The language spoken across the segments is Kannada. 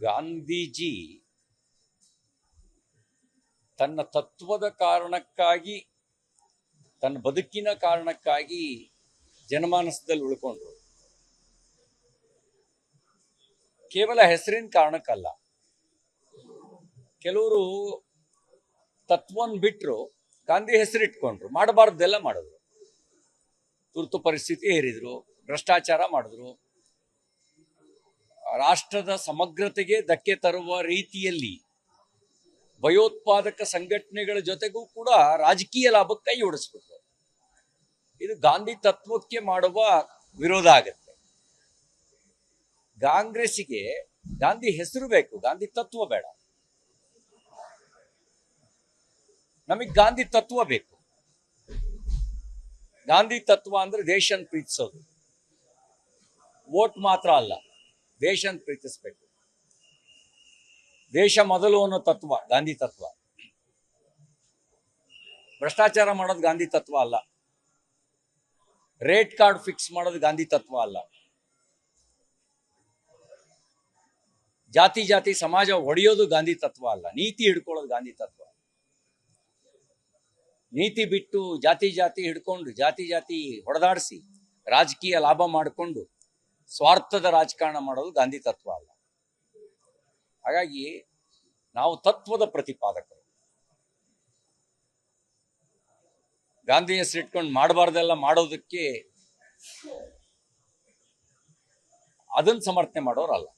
ಗಾಂಧೀಜಿ ತನ್ನ ತತ್ವದ ಕಾರಣಕ್ಕಾಗಿ, ತನ್ನ ಬದುಕಿನ ಕಾರಣಕ್ಕಾಗಿ ಜನಮಾನಸದಲ್ಲಿ ಉಳ್ಕೊಂಡ್ರು. ಕೇವಲ ಹೆಸರಿನ ಕಾರಣಕ್ಕಲ್ಲ. ಕೆಲವರು ತತ್ವವನ್ನು ಬಿಟ್ಟರು, ಗಾಂಧಿ ಹೆಸರಿಟ್ಕೊಂಡ್ರು, ಮಾಡಬಾರ್ದೆಲ್ಲ ಮಾಡಿದ್ರು. ತುರ್ತು ಪರಿಸ್ಥಿತಿ ಹೇರಿದ್ರು, ಭ್ರಷ್ಟಾಚಾರ ಮಾಡಿದ್ರು, ರಾಷ್ಟ್ರದ ಸಮಗ್ರತೆಗೆ ಧಕ್ಕೆ ತರುವ ರೀತಿಯಲ್ಲಿ ಭಯೋತ್ಪಾದಕ ಸಂಘಟನೆಗಳ ಜೊತೆಗೂ ಕೂಡ ರಾಜಕೀಯ ಲಾಭಕ್ಕೆ ಕೈ ಓಡಿಸ್ಬಿಟ್ರು. ಇದು ಗಾಂಧಿ ತತ್ವಕ್ಕೆ ಮಾಡುವ ವಿರೋಧ ಆಗುತ್ತೆ. ಕಾಂಗ್ರೆಸ್ಸಿಗೆ ಗಾಂಧಿ ಹೆಸರು ಬೇಕು, ಗಾಂಧಿ ತತ್ವ ಬೇಡ. ನಮಗೆ ಗಾಂಧಿ ತತ್ವ ಬೇಕು. ಗಾಂಧಿ ತತ್ವ ಅಂದ್ರೆ ದೇಶನ ಪ್ರೀತಿಸೋದು, ವೋಟ್ ಮಾತ್ರ ಅಲ್ಲ, ದೇಶನ ಪ್ರೀತಿಸ್ಬೇಕು. ದೇಶ ಮೊದಲು ಅನ್ನೋ ತತ್ವ ಗಾಂಧಿ ತತ್ವ. ಭ್ರಷ್ಟಾಚಾರ ಮಾಡೋದು ಗಾಂಧಿ ತತ್ವ ಅಲ್ಲ. ರೇಟ್ ಕಾರ್ಡ್ ಫಿಕ್ಸ್ ಮಾಡೋದು ಗಾಂಧಿ ತತ್ವ ಅಲ್ಲ. ಜಾತಿ ಜಾತಿ ಸಮಾಜ ಒಡೆಯೋದು ಗಾಂಧಿ ತತ್ವ ಅಲ್ಲ. ನೀತಿ ಹಿಡ್ಕೊಳ್ಳೋದು ಗಾಂಧಿ ತತ್ವ. ನೀತಿ ಬಿಟ್ಟು ಜಾತಿ ಜಾತಿ ಹಿಡ್ಕೊಂಡು ಜಾತಿ ಜಾತಿ ಹೊಡೆದಾಡಿಸಿ ರಾಜಕೀಯ ಲಾಭ ಮಾಡಿಕೊಂಡು ಸ್ವಾರ್ಥದ ರಾಜಕಾರಣ ಮಾಡೋದು ಗಾಂಧಿ ತತ್ವ ಅಲ್ಲ. ಹಾಗಾಗಿ ನಾವು ತತ್ವದ ಪ್ರತಿಪಾದಕರು. ಗಾಂಧಿ ಹೆಸರಿಟ್ಕೊಂಡು ಮಾಡಬಾರ್ದೆಲ್ಲ ಮಾಡೋದಕ್ಕೆ ಅದನ್ನ ಸಮರ್ಥನೆ ಮಾಡೋರಲ್ಲ.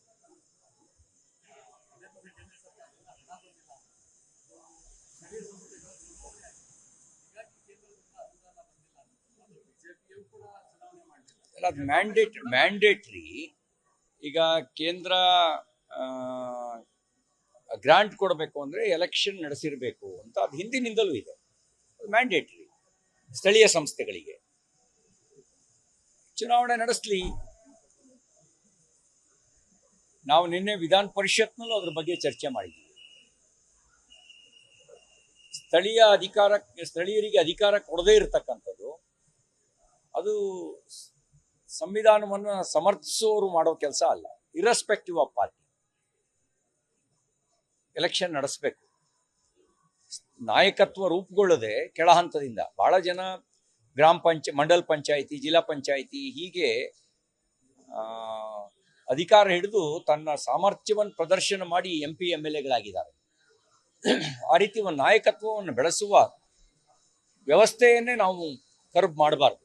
ಅದು ಮ್ಯಾಂಡೇಟ್ರಿ. ಈಗ ಕೇಂದ್ರ ಗ್ರಾಂಟ್ ಕೊಡಬೇಕು ಅಂದ್ರೆ ಎಲೆಕ್ಷನ್ ನಡೆಸಿರ್ಬೇಕು ಅಂತ ಅದು ಹಿಂದಿನಿಂದಲೂ ಇದೆ. ಮ್ಯಾಂಡೇಟ್ರಿ. ಸ್ಥಳೀಯ ಸಂಸ್ಥೆಗಳಿಗೆ ಚುನಾವಣೆ ನಡೆಸಲಿ. ನಾವು ನಿನ್ನೆ ವಿಧಾನ ಪರಿಷತ್ನಲ್ಲೂ ಅದ್ರ ಬಗ್ಗೆ ಚರ್ಚೆ ಮಾಡಿದ್ವಿ. ಸ್ಥಳೀಯರಿಗೆ ಅಧಿಕಾರ ಕೊಡದೇ ಇರತಕ್ಕಂಥದ್ದು ಅದು ಸಂವಿಧಾನವನ್ನು ಸಮರ್ಥಿಸೋರು ಮಾಡೋ ಕೆಲಸ ಅಲ್ಲ. ಇರ್ರೆಸ್ಪೆಕ್ಟಿವ್ ಆಫ್ ಪಾರ್ಟಿ ಎಲೆಕ್ಷನ್ ನಡೆಸಬೇಕು. ನಾಯಕತ್ವ ರೂಪುಗೊಳ್ಳದೆ ಕೆಳ ಹಂತದಿಂದ ಬಹಳ ಜನ ಮಂಡಲ ಪಂಚಾಯಿತಿ, ಜಿಲ್ಲಾ ಪಂಚಾಯಿತಿ ಹೀಗೆ ಅಧಿಕಾರ ಹಿಡಿದು ತನ್ನ ಸಾಮರ್ಥ್ಯವನ್ನು ಪ್ರದರ್ಶನ ಮಾಡಿ MP MLAಗಳಾಗಿದ್ದಾರೆ. ಆ ರೀತಿ ಒಂದು ನಾಯಕತ್ವವನ್ನು ಬೆಳೆಸುವ ವ್ಯವಸ್ಥೆಯನ್ನೇ ನಾವು ಕರ್ಬ್ ಮಾಡಬಾರ್ದು.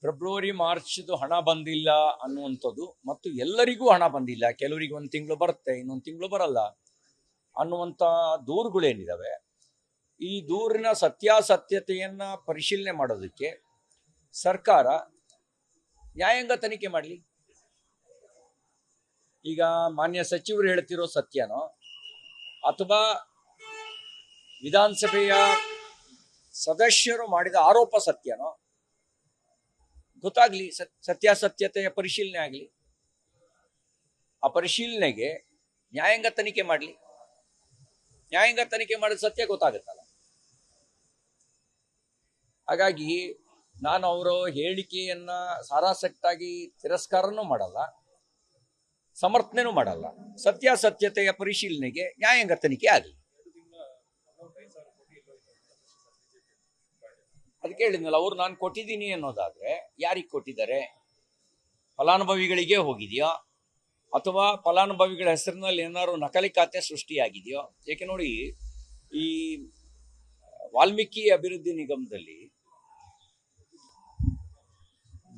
ಫೆಬ್ರವರಿ ಮಾರ್ಚ್ದು ಹಣ ಬಂದಿಲ್ಲ ಅನ್ನುವಂಥದ್ದು ಮತ್ತು ಎಲ್ಲರಿಗೂ ಹಣ ಬಂದಿಲ್ಲ, ಕೆಲವರಿಗೆ ಒಂದು ತಿಂಗಳು ಬರುತ್ತೆ, ಇನ್ನೊಂದು ತಿಂಗಳು ಬರಲ್ಲ ಅನ್ನುವಂಥ ದೂರುಗಳೇನಿದ್ದಾವೆ, ಈ ದೂರಿನ ಸತ್ಯಾಸತ್ಯತೆಯನ್ನ ಪರಿಶೀಲನೆ ಮಾಡೋದಕ್ಕೆ ಸರ್ಕಾರ ನ್ಯಾಯಾಂಗ ತನಿಖೆ ಮಾಡಲಿ. ಈಗ ಮಾನ್ಯ ಸಚಿವರು ಹೇಳ್ತಿರೋ ಸತ್ಯನೋ ಅಥವಾ ವಿಧಾನಸಭೆಯ ಸದಸ್ಯರು ಮಾಡಿದ ಆರೋಪ ಸತ್ಯನೋ ಗೊತ್ತಾಗ್ಲಿ. ಸತ್ಯಾಸತ್ಯತೆಯ ಪರಿಶೀಲನೆ ಆಗಲಿ. ಆ ಪರಿಶೀಲನೆಗೆ ನ್ಯಾಯಾಂಗ ತನಿಖೆ ಮಾಡಲಿ. ನ್ಯಾಯಾಂಗ ತನಿಖೆ ಮಾಡಿದ ಸತ್ಯ ಗೊತ್ತಾಗುತ್ತಲ್ಲ. ಹಾಗಾಗಿ ನಾನು ಅವರ ಹೇಳಿಕೆಯನ್ನ ಸಾರಾಸಟ್ಟಾಗಿ ತಿರಸ್ಕಾರನೂ ಮಾಡಲ್ಲ, ಸಮರ್ಥನೆನೂ ಮಾಡಲ್ಲ. ಸತ್ಯಾಸತ್ಯತೆಯ ಪರಿಶೀಲನೆಗೆ ನ್ಯಾಯಾಂಗ ತನಿಖೆ ಆಗಲಿ. ಅದಕ್ಕೆ ಹೇಳಿದ್ನಲ್ಲ, ಅವ್ರು ನಾನು ಕೊಟ್ಟಿದ್ದೀನಿ ಅನ್ನೋದಾದ್ರೆ ಯಾರಿಗೆ ಕೊಟ್ಟಿದ್ದಾರೆ? ಫಲಾನುಭವಿಗಳಿಗೆ ಹೋಗಿದೆಯೋ ಅಥವಾ ಫಲಾನುಭವಿಗಳ ಹೆಸರಿನಲ್ಲಿ ಏನಾದ್ರು ನಕಲಿ ಖಾತೆ ಸೃಷ್ಟಿಯಾಗಿದೆಯೋ? ಏಕೆ ನೋಡಿ, ಈ ವಾಲ್ಮೀಕಿ ಅಭಿವೃದ್ಧಿ ನಿಗಮದಲ್ಲಿ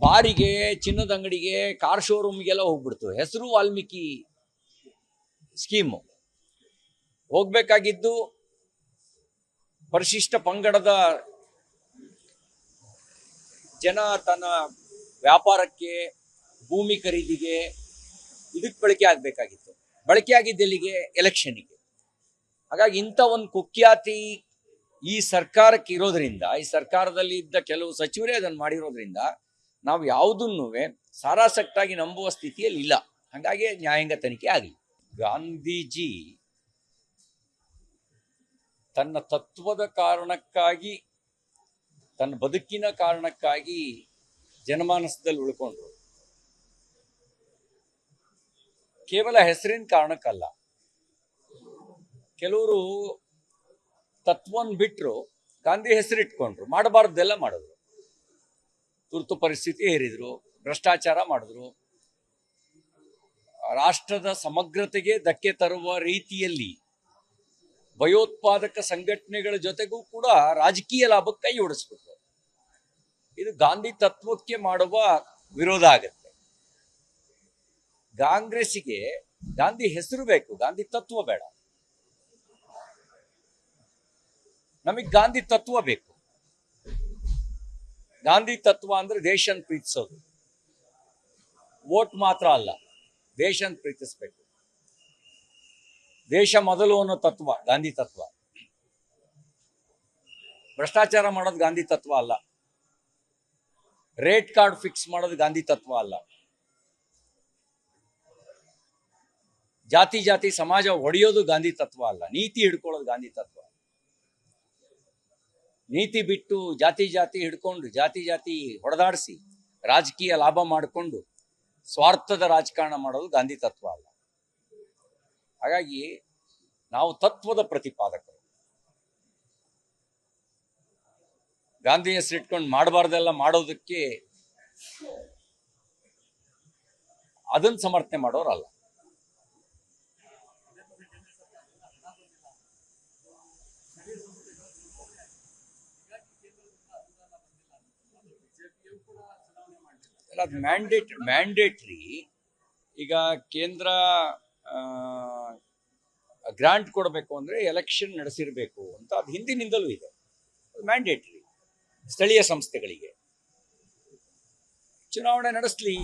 ಬಾರಿಗೆ, ಚಿನ್ನದ ಅಂಗಡಿಗೆ, ಕಾರ್ ಶೋರೂಮ್ಗೆಲ್ಲ ಹೋಗ್ಬಿಡ್ತು. ಹೆಸರು ವಾಲ್ಮೀಕಿ ಸ್ಕೀಮು. ಹೋಗ್ಬೇಕಾಗಿದ್ದು ಪರಿಶಿಷ್ಟ ಪಂಗಡದ ಜನ ತನ್ನ ವ್ಯಾಪಾರಕ್ಕೆ, ಭೂಮಿ ಖರೀದಿಗೆ, ಇದಕ್ಕೆ ಬಳಕೆ ಆಗಬೇಕಾಗಿತ್ತು. ಬಳಕೆ ಆಗಿದ್ದೆಲ್ಲಿಗೆ? ಎಲೆಕ್ಷನ್ನಿಗೆ. ಹಾಗಾಗಿ ಇಂಥ ಒಂದು ಕುಖ್ಯಾತಿ ಈ ಸರ್ಕಾರಕ್ಕೆ ಇರೋದ್ರಿಂದ, ಈ ಸರ್ಕಾರದಲ್ಲಿ ಇದ್ದ ಕೆಲವು ಸಚಿವರೇ ಅದನ್ನು ಮಾಡಿರೋದ್ರಿಂದ ನಾವು ಯಾವುದನ್ನೂ ಸಾರಾಸಟ್ಟಾಗಿ ನಂಬುವ ಸ್ಥಿತಿಯಲ್ಲಿ ಇಲ್ಲ. ಹಾಗಾಗಿ ನ್ಯಾಯಾಂಗ ತನಿಖೆ ಆಗಲಿ. ಗಾಂಧೀಜಿ ತನ್ನ ತತ್ವದ ಕಾರಣಕ್ಕಾಗಿ, ತನ್ನ ಬದುಕಿನ ಕಾರಣಕ್ಕಾಗಿ ಜನಮಾನಸದಲ್ಲಿ ಉಳ್ಕೊಂಡ್ರು. ಕೇವಲ ಹೆಸರಿನ ಕಾರಣಕ್ಕಲ್ಲ. ಕೆಲವರು ತತ್ವವನ್ನು ಬಿಟ್ಟರು, ಗಾಂಧಿ ಹೆಸರಿಟ್ಕೊಂಡ್ರು, ಮಾಡಬಾರ್ದೆಲ್ಲ ಮಾಡಿದ್ರು. ತುರ್ತು ಪರಿಸ್ಥಿತಿ ಹೇರಿದ್ರು, ಭ್ರಷ್ಟಾಚಾರ ಮಾಡಿದ್ರು, ರಾಷ್ಟ್ರದ ಸಮಗ್ರತೆಗೆ ಧಕ್ಕೆ ತರುವ ರೀತಿಯಲ್ಲಿ ಭಯೋತ್ಪಾದಕ ಸಂಘಟನೆಗಳ ಜೊತೆಗೂ ಕೂಡ ರಾಜಕೀಯ ಲಾಭಕ್ಕೆ ಕೈ ಓಡಿಸ್ಬಿಟ್ರು. ಇದು ಗಾಂಧಿ ತತ್ವಕ್ಕೆ ಮಾಡುವ ವಿರೋಧ ಆಗತ್ತೆ. ಕಾಂಗ್ರೆಸ್ಸಿಗೆ ಗಾಂಧಿ ಹೆಸರು ಬೇಕು, ಗಾಂಧಿ ತತ್ವ ಬೇಡ. ನಮಗೆ ಗಾಂಧಿ ತತ್ವ ಬೇಕು. ಗಾಂಧಿ ತತ್ವ ಅಂದ್ರೆ ದೇಶನ ಪ್ರೀತಿಸೋದು, ವೋಟ್ ಮಾತ್ರ ಅಲ್ಲ, ದೇಶನ ಪ್ರೀತಿಸ್ಬೇಕು. ದೇಶ ಮೊದಲು ಅನ್ನೋ ತತ್ವ ಗಾಂಧಿ ತತ್ವ. ಭ್ರಷ್ಟಾಚಾರ ಮಾಡೋದು ಗಾಂಧಿ ತತ್ವ ಅಲ್ಲ. ರೇಟ್ ಕಾರ್ಡ್ ಫಿಕ್ಸ್ ಮಾಡೋದು ಗಾಂಧಿ ತತ್ವ ಅಲ್ಲ. ಜಾತಿ ಜಾತಿ ಸಮಾಜ ಒಡೆಯೋದು ಗಾಂಧಿ ತತ್ವ ಅಲ್ಲ. ನೀತಿ ಹಿಡ್ಕೊಳ್ಳೋದು ಗಾಂಧಿ ತತ್ವ. ನೀತಿ ಬಿಟ್ಟು ಜಾತಿ ಜಾತಿ ಹಿಡ್ಕೊಂಡು ಜಾತಿ ಜಾತಿ ಹೊಡೆದಾಡಿಸಿ ರಾಜಕೀಯ ಲಾಭ ಮಾಡಿಕೊಂಡು ಸ್ವಾರ್ಥದ ರಾಜಕಾರಣ ಮಾಡೋದು ಗಾಂಧಿ ತತ್ವ ಅಲ್ಲ. ಹಾಗಾಗಿ ನಾವು ತತ್ವದ ಪ್ರತಿಪಾದಕರು. ಗಾಂಧಿ ಹೆಸರಿಟ್ಕೊಂಡು ಮಾಡಬಾರ್ದೆಲ್ಲ ಮಾಡೋದಕ್ಕೆ ಅದನ್ನ ಸಮರ್ಥನೆ ಮಾಡೋರಲ್ಲ. ಅದು ಮ್ಯಾಂಡೇಟ್ರಿ. ಈಗ ಕೇಂದ್ರ ಗ್ರಾಂಟ್ ಕೊಡಬೇಕು ಅಂದ್ರೆ ಎಲೆಕ್ಷನ್ ನಡೆಸಿರ್ಬೇಕು ಅಂತ ಅದು ಹಿಂದಿನಿಂದಲೂ ಇದೆ. ಮ್ಯಾಂಡೇಟ್ರಿ. ಸ್ಥಳೀಯ ಸಂಸ್ಥೆಗಳಿಗೆ ಚುನಾವಣೆ ನಡೆಸಲಿ.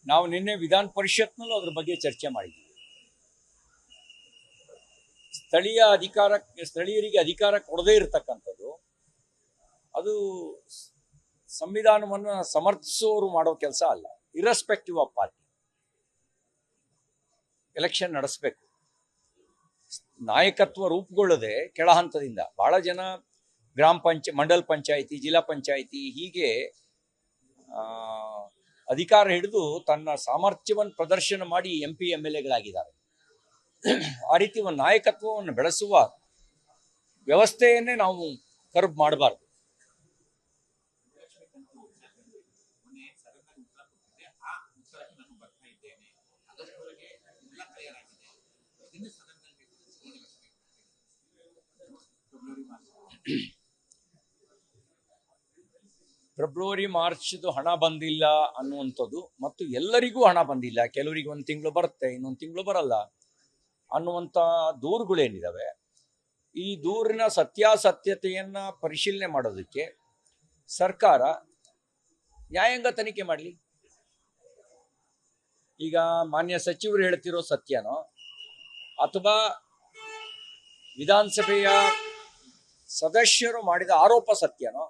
ನಾವು ನಿನ್ನೆ ವಿಧಾನ ಪರಿಷತ್ನಲ್ಲೂ ಅದ್ರ ಬಗ್ಗೆ ಚರ್ಚೆ ಮಾಡಿದ್ದೀವಿ. ಸ್ಥಳೀಯರಿಗೆ ಅಧಿಕಾರ ಕೊಡದೇ ಇರತಕ್ಕಂಥದ್ದು ಅದು ಸಂವಿಧಾನವನ್ನು ಸಮರ್ಥಿಸೋರು ಮಾಡೋ ಕೆಲಸ ಅಲ್ಲ. ಇರ್ರೆಸ್ಪೆಕ್ಟಿವ್ ಆಫ್ ಪಾರ್ಟಿ ಎಲೆಕ್ಷನ್ ನಡೆಸಬೇಕು. ನಾಯಕತ್ವ ರೂಪುಗೊಳ್ಳದೆ ಕೆಳ ಹಂತದಿಂದ ಬಹಳ ಜನ ಮಂಡಲ್ ಪಂಚಾಯಿತಿ, ಜಿಲ್ಲಾ ಪಂಚಾಯಿತಿ ಹೀಗೆ ಅಧಿಕಾರ ಹಿಡಿದು ತನ್ನ ಸಾಮರ್ಥ್ಯವನ್ನು ಪ್ರದರ್ಶನ ಮಾಡಿ MP MLAಗಳಾಗಿದ್ದಾರೆ. ಆ ರೀತಿ ಒಂದು ನಾಯಕತ್ವವನ್ನು ಬೆಳೆಸುವ ವ್ಯವಸ್ಥೆಯನ್ನೇ ನಾವು ಕರ್ಬ್ ಮಾಡಬಾರ್ದು. ಫೆಬ್ರವರಿ ಮಾರ್ಚ್ದು ಹಣ ಬಂದಿಲ್ಲ ಅನ್ನುವಂಥದ್ದು ಮತ್ತು ಎಲ್ಲರಿಗೂ ಹಣ ಬಂದಿಲ್ಲ, ಕೆಲವರಿಗೆ ಒಂದು ತಿಂಗಳು ಬರುತ್ತೆ, ಇನ್ನೊಂದು ತಿಂಗಳು ಬರಲ್ಲ ಅನ್ನುವಂಥ ದೂರುಗಳೇನಿದ್ದಾವೆ, ಈ ದೂರಿನ ಸತ್ಯಾಸತ್ಯತೆಯನ್ನ ಪರಿಶೀಲನೆ ಮಾಡೋದಕ್ಕೆ ಸರ್ಕಾರ ನ್ಯಾಯಾಂಗ ತನಿಖೆ ಮಾಡಲಿ. ಈಗ ಮಾನ್ಯ ಸಚಿವರು ಹೇಳ್ತಿರೋ ಸತ್ಯನೋ ಅಥವಾ ವಿಧಾನಸಭೆಯ ಸದಸ್ಯರು ಮಾಡಿದ ಆರೋಪ ಸತ್ಯನೋ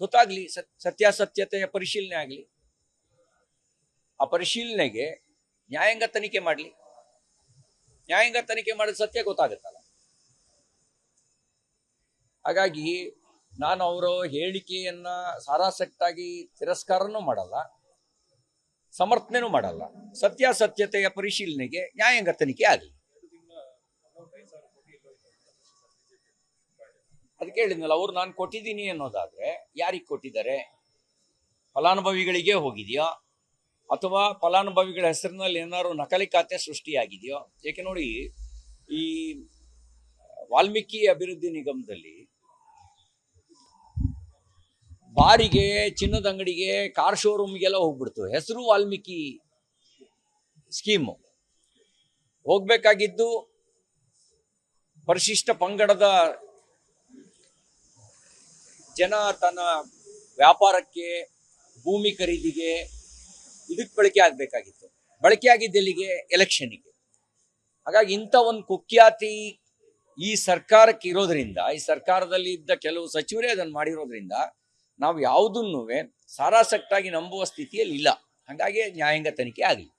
ಗೊತ್ತಾಗ್ಲಿ. ಸತ್ಯಾಸತ್ಯತೆಯ ಪರಿಶೀಲನೆ ಆಗಲಿ. ಆ ಪರಿಶೀಲನೆಗೆ ನ್ಯಾಯಾಂಗ ತನಿಖೆ ಮಾಡಲಿ. ನ್ಯಾಯಾಂಗ ತನಿಖೆ ಮಾಡಿದ ಸತ್ಯ ಗೊತ್ತಾಗುತ್ತಲ್ಲ. ಹಾಗಾಗಿ ನಾನು ಅವರ ಹೇಳಿಕೆಯನ್ನ ಸಾರಾಸಟ್ಟಾಗಿ ತಿರಸ್ಕಾರನೂ ಮಾಡಲ್ಲ, ಸಮರ್ಥನೆನೂ ಮಾಡಲ್ಲ. ಸತ್ಯಾಸತ್ಯತೆಯ ಪರಿಶೀಲನೆಗೆ ನ್ಯಾಯಾಂಗ ತನಿಖೆ ಆಗಲಿ. ಅದಕ್ಕೆ ಹೇಳಿದ್ನಲ್ಲ, ಅವ್ರು ನಾನು ಕೊಟ್ಟಿದ್ದೀನಿ ಅನ್ನೋದಾದ್ರೆ ಯಾರಿಗೆ ಕೊಟ್ಟಿದ್ದಾರೆ? ಫಲಾನುಭವಿಗಳಿಗೆ ಹೋಗಿದೆಯಾ ಅಥವಾ ಫಲಾನುಭವಿಗಳ ಹೆಸರಿನಲ್ಲಿ ಏನಾದ್ರು ನಕಲಿ ಖಾತೆ ಸೃಷ್ಟಿಯಾಗಿದೆಯೋ? ಏಕೆ ನೋಡಿ, ಈ ವಾಲ್ಮೀಕಿ ಅಭಿವೃದ್ಧಿ ನಿಗಮದಲ್ಲಿ ಬಾರಿಗೆ, ಚಿನ್ನದ ಅಂಗಡಿಗೆ, ಕಾರ್ ಶೋರೂಮ್ಗೆಲ್ಲ ಹೋಗ್ಬಿಡ್ತು. ಹೆಸರು ವಾಲ್ಮೀಕಿ ಸ್ಕೀಮು. ಹೋಗ್ಬೇಕಾಗಿದ್ದು ಪರಿಶಿಷ್ಟ ಪಂಗಡದ ಜನ ತನ್ನ ವ್ಯಾಪಾರಕ್ಕೆ, ಭೂಮಿ ಖರೀದಿಗೆ, ಇದಕ್ಕೆ ಬಳಕೆ ಆಗಬೇಕಾಗಿತ್ತು. ಬಳಕೆ ಆಗಿದ್ದೆಲ್ಲಿಗೆ? ಎಲೆಕ್ಷನ್ನಿಗೆ. ಹಾಗಾಗಿ ಇಂಥ ಒಂದು ಕುಖ್ಯಾತಿ ಈ ಸರ್ಕಾರಕ್ಕೆ ಇರೋದ್ರಿಂದ, ಈ ಸರ್ಕಾರದಲ್ಲಿ ಇದ್ದ ಕೆಲವು ಸಚಿವರೇ ಅದನ್ನು ಮಾಡಿರೋದ್ರಿಂದ ನಾವು ಯಾವುದನ್ನೂ ಸಾರಾಸಟ್ಟಾಗಿ ನಂಬುವ ಸ್ಥಿತಿಯಲ್ಲಿ ಇಲ್ಲ. ಹಾಗಾಗಿ ನ್ಯಾಯಾಂಗ ತನಿಖೆ ಆಗಲಿ.